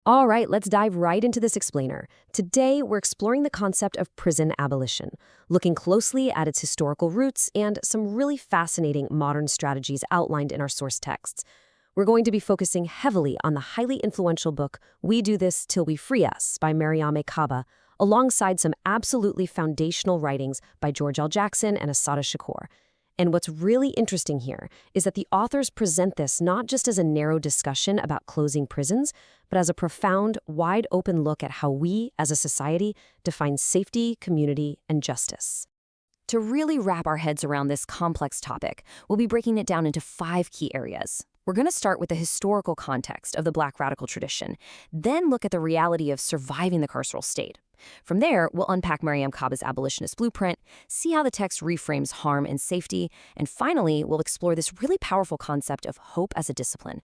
All right, let's dive right into this explainer. Today, we're exploring the concept of prison abolition, looking closely at its historical roots and some really fascinating modern strategies outlined in our source texts. We're going to be focusing heavily on the highly influential book We Do This Till We Free Us by Mariame Kaba, alongside some absolutely foundational writings by George L. Jackson and Assata Shakur. And what's really interesting here is that the authors present this not just as a narrow discussion about closing prisons, but as a profound, wide-open look at how we, as a society, define safety, community, and justice. To really wrap our heads around this complex topic, we'll be breaking it down into 5 key areas. We're going to start with the historical context of the Black radical tradition, then look at the reality of surviving the carceral state. From there, we'll unpack Mariame Kaba's abolitionist blueprint, see how the text reframes harm and safety, and finally, we'll explore this really powerful concept of hope as a discipline.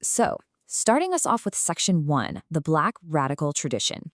So, starting us off with Section 1, the Black radical tradition.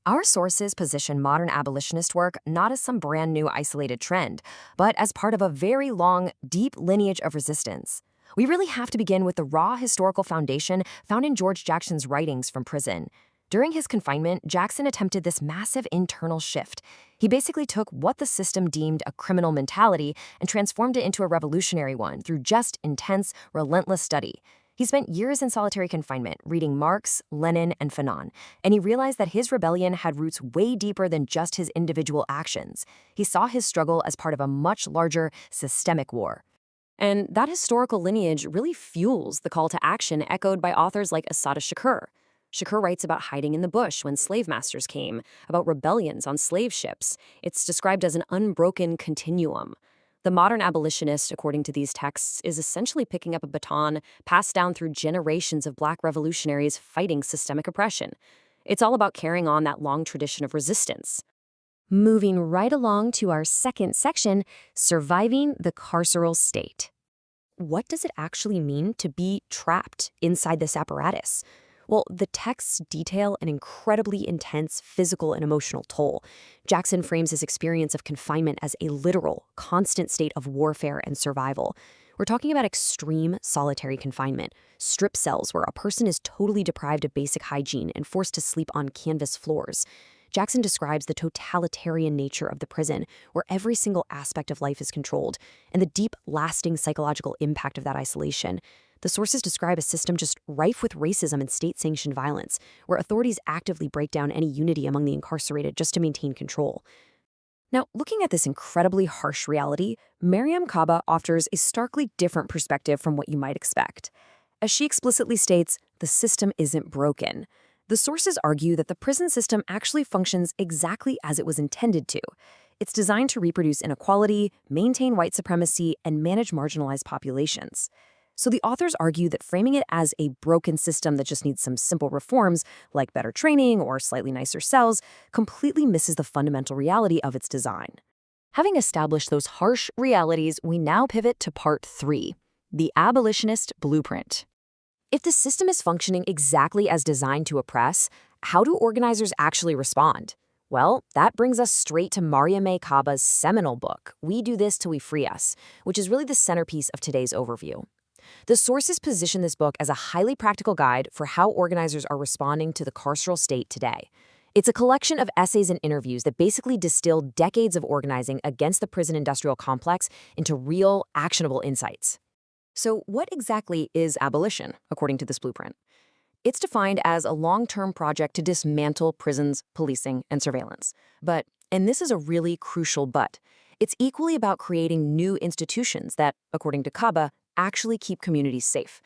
Our sources position modern abolitionist work not as some brand new isolated trend, but as part of a very long, deep lineage of resistance. We really have to begin with the raw historical foundation found in George Jackson's writings from prison. During his confinement, Jackson attempted this massive internal shift. He basically took what the system deemed a criminal mentality and transformed it into a revolutionary one through just intense, relentless study. He spent years in solitary confinement, reading Marx, Lenin, and Fanon, and he realized that his rebellion had roots way deeper than just his individual actions. He saw his struggle as part of a much larger, systemic war. And that historical lineage really fuels the call to action echoed by authors like Assata Shakur. Shakur writes about hiding in the bush when slave masters came, about rebellions on slave ships. It's described as an unbroken continuum. The modern abolitionist, according to these texts, is essentially picking up a baton passed down through generations of Black revolutionaries fighting systemic oppression. It's all about carrying on that long tradition of resistance. Moving right along to our second section, surviving the carceral state. What does it actually mean to be trapped inside this apparatus? Well, the texts detail an incredibly intense physical and emotional toll. Jackson frames his experience of confinement as a literal, constant state of warfare and survival. We're talking about extreme solitary confinement, strip cells where a person is totally deprived of basic hygiene and forced to sleep on canvas floors. Jackson describes the totalitarian nature of the prison, where every single aspect of life is controlled, and the deep, lasting psychological impact of that isolation. The sources describe a system just rife with racism and state-sanctioned violence, where authorities actively break down any unity among the incarcerated just to maintain control. Now, looking at this incredibly harsh reality, Mariame Kaba offers a starkly different perspective from what you might expect. As she explicitly states, the system isn't broken. The sources argue that the prison system actually functions exactly as it was intended to. It's designed to reproduce inequality, maintain white supremacy, and manage marginalized populations. So the authors argue that framing it as a broken system that just needs some simple reforms, like better training or slightly nicer cells, completely misses the fundamental reality of its design. Having established those harsh realities, we now pivot to part 3, the abolitionist blueprint. If the system is functioning exactly as designed to oppress, how do organizers actually respond? Well, that brings us straight to Mariame Kaba's seminal book, We Do This Till We Free Us, which is really the centerpiece of today's overview. The sources position this book as a highly practical guide for how organizers are responding to the carceral state today. It's a collection of essays and interviews that basically distill decades of organizing against the prison industrial complex into real, actionable insights. So what exactly is abolition, according to this blueprint? It's defined as a long-term project to dismantle prisons, policing, and surveillance. But, and this is a really crucial but, it's equally about creating new institutions that, according to Kaba, actually keep communities safe.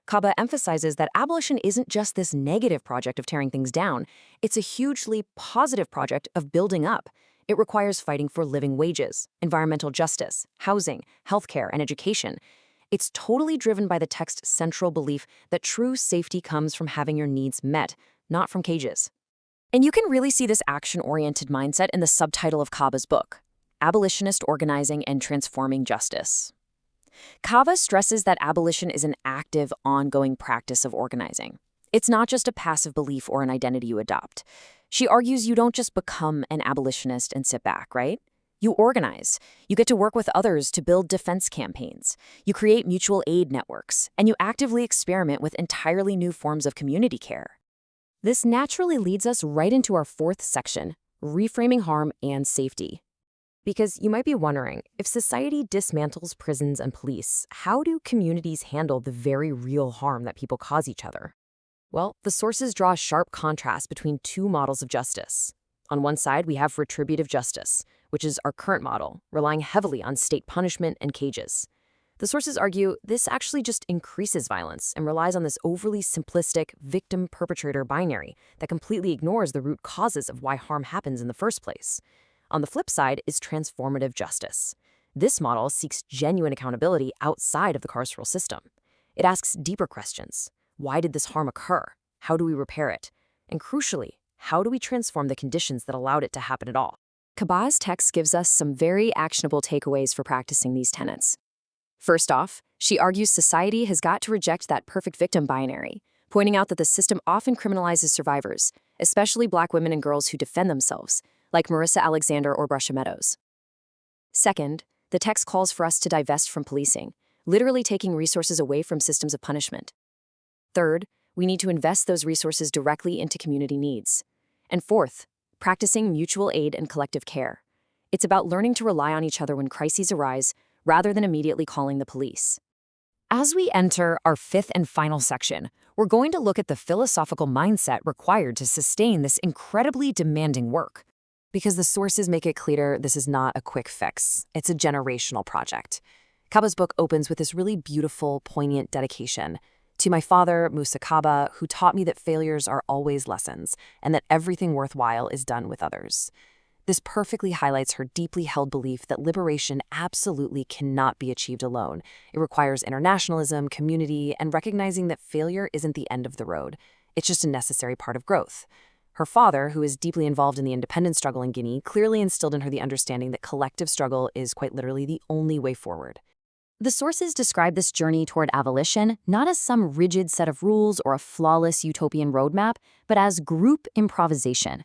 Kaba emphasizes that abolition isn't just this negative project of tearing things down, it's a hugely positive project of building up. It requires fighting for living wages, environmental justice, housing, healthcare, and education. It's totally driven by the text's central belief that true safety comes from having your needs met, not from cages. And you can really see this action-oriented mindset in the subtitle of Kaba's book, Abolitionist Organizing and Transforming Justice. Kaba stresses that abolition is an active, ongoing practice of organizing. It's not just a passive belief or an identity you adopt. She argues you don't just become an abolitionist and sit back, right? You organize. You get to work with others to build defense campaigns. You create mutual aid networks, and you actively experiment with entirely new forms of community care. This naturally leads us right into our fourth section, reframing harm and safety. Because you might be wondering, if society dismantles prisons and police, how do communities handle the very real harm that people cause each other? Well, the sources draw a sharp contrast between two models of justice. On one side, we have retributive justice, which is our current model, relying heavily on state punishment and cages. The sources argue this actually just increases violence and relies on this overly simplistic victim-perpetrator binary that completely ignores the root causes of why harm happens in the first place. On the flip side is transformative justice. This model seeks genuine accountability outside of the carceral system. It asks deeper questions. Why did this harm occur? How do we repair it? And crucially, how do we transform the conditions that allowed it to happen at all? Kaba's text gives us some very actionable takeaways for practicing these tenets. First off, she argues society has got to reject that perfect victim binary, pointing out that the system often criminalizes survivors, especially Black women and girls who defend themselves, like Marissa Alexander or Brusha Meadows. Second, the text calls for us to divest from policing, literally taking resources away from systems of punishment. Third, we need to invest those resources directly into community needs. And fourth, practicing mutual aid and collective care. It's about learning to rely on each other when crises arise, rather than immediately calling the police. As we enter our fifth and final section, we're going to look at the philosophical mindset required to sustain this incredibly demanding work. Because the sources make it clear this is not a quick fix, it's a generational project. Kaba's book opens with this really beautiful, poignant dedication to my father, Musa Kaba, who taught me that failures are always lessons and that everything worthwhile is done with others. This perfectly highlights her deeply held belief that liberation absolutely cannot be achieved alone. It requires internationalism, community, and recognizing that failure isn't the end of the road. It's just a necessary part of growth. Her father, who is deeply involved in the independence struggle in Guinea, clearly instilled in her the understanding that collective struggle is quite literally the only way forward. The sources describe this journey toward abolition not as some rigid set of rules or a flawless utopian roadmap, but as group improvisation.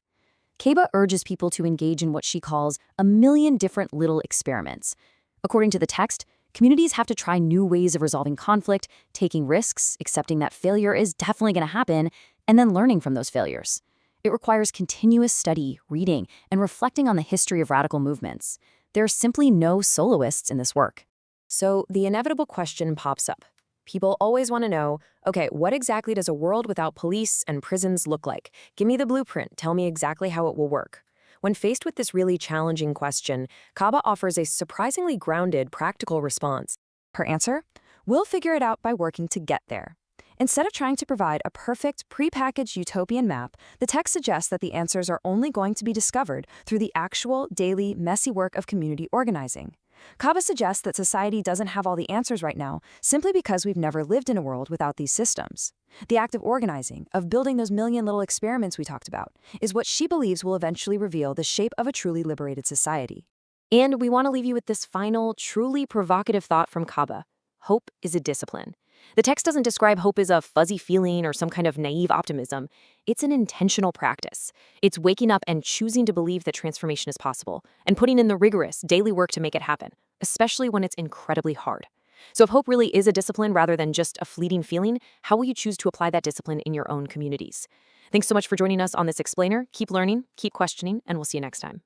Kaba urges people to engage in what she calls a million different little experiments. According to the text, communities have to try new ways of resolving conflict, taking risks, accepting that failure is definitely going to happen, and then learning from those failures. It requires continuous study, reading, and reflecting on the history of radical movements. There are simply no soloists in this work. So the inevitable question pops up. People always want to know, okay, what exactly does a world without police and prisons look like? Give me the blueprint. Tell me exactly how it will work. When faced with this really challenging question, Kaba offers a surprisingly grounded, practical response. Her answer? We'll figure it out by working to get there. Instead of trying to provide a perfect, prepackaged utopian map, the text suggests that the answers are only going to be discovered through the actual, daily, messy work of community organizing. Kaba suggests that society doesn't have all the answers right now simply because we've never lived in a world without these systems. The act of organizing, of building those million little experiments we talked about, is what she believes will eventually reveal the shape of a truly liberated society. And we want to leave you with this final, truly provocative thought from Kaba. Hope is a discipline. The text doesn't describe hope as a fuzzy feeling or some kind of naive optimism. It's an intentional practice. It's waking up and choosing to believe that transformation is possible and putting in the rigorous daily work to make it happen, especially when it's incredibly hard. So if hope really is a discipline rather than just a fleeting feeling, how will you choose to apply that discipline in your own communities? Thanks so much for joining us on this explainer. Keep learning, keep questioning, and we'll see you next time.